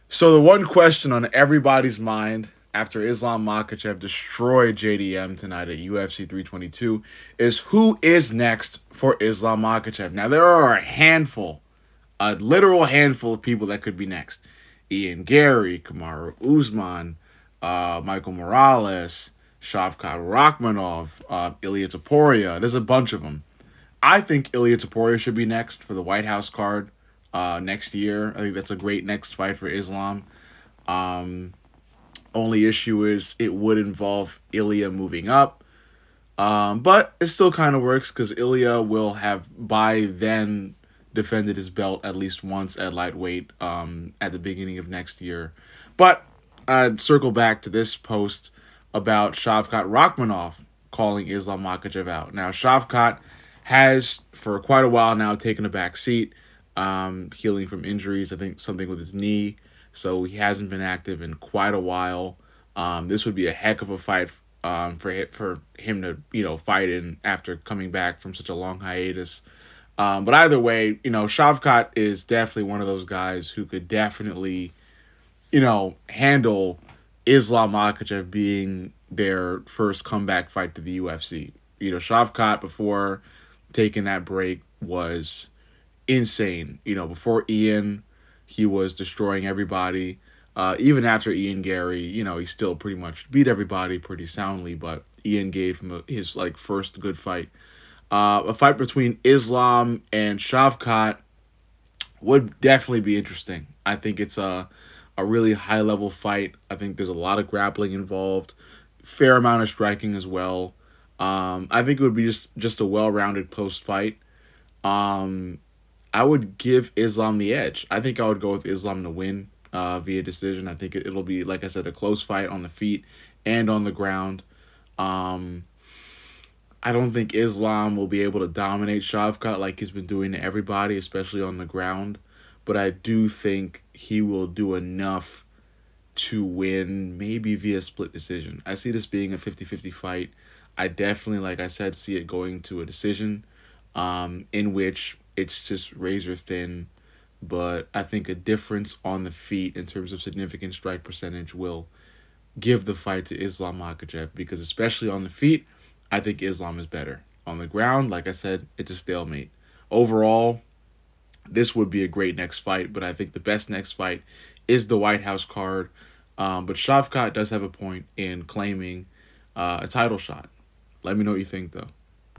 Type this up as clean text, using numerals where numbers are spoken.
So the one question on everybody's mind after Islam Makhachev destroyed JDM tonight at UFC 322 is who is next for Islam Makhachev. Now there are a literal handful of people that could be next. Ian Gary, Kamaru Usman, Michael Morales, Shavkat Rakhmonov, Ilya Taporia. There's a bunch of them. I think Ilya Taporia should be next for the White House card next year. I think that's a great next fight for Islam. Um, Only issue is it would involve Ilya moving up. But it still kind of works because Ilya will have by then defended his belt at least once at lightweight at the beginning of next year. But I'd circle back to this post about Shavkat Rakhmonov calling Islam Makhachev out. Now, Shavkat has, for quite a while now, taken a back seat, healing from injuries. I think something with his knee. So he hasn't been active in quite a while. This would be a heck of a fight for him to fight in after coming back from such a long hiatus. But either way, Shavkat is definitely one of those guys who could definitely handle Islam Makhachev being their first comeback fight to the UFC. Shavkat before taking that break was insane. Before Ian, he was destroying everybody. Even after Ian Gary, he still pretty much beat everybody pretty soundly. But Ian gave him his first good fight. A fight between Islam and Shavkat would definitely be interesting. I think it's a really high level fight. I think there's a lot of grappling involved, fair amount of striking as well. I think it would be just a well rounded close fight. Um, I would give Islam the edge. I think I would go with Islam to win via decision. I think it'll be, like I said, a close fight on the feet and on the ground. Um, I don't think Islam will be able to dominate Shavkat like he's been doing to everybody, especially on the ground. But I do think he will do enough to win, maybe via split decision. I see this being a 50-50 fight. I definitely, like I said, see it going to a decision in which it's just razor thin. But I think a difference on the feet in terms of significant strike percentage will give the fight to Islam Makhachev because, especially on the feet, I think Islam is better. On the ground, like I said, it's a stalemate. Overall, this would be a great next fight, but I think the best next fight is the White House card. But Shavkat does have a point in claiming a title shot. Let me know what you think, though.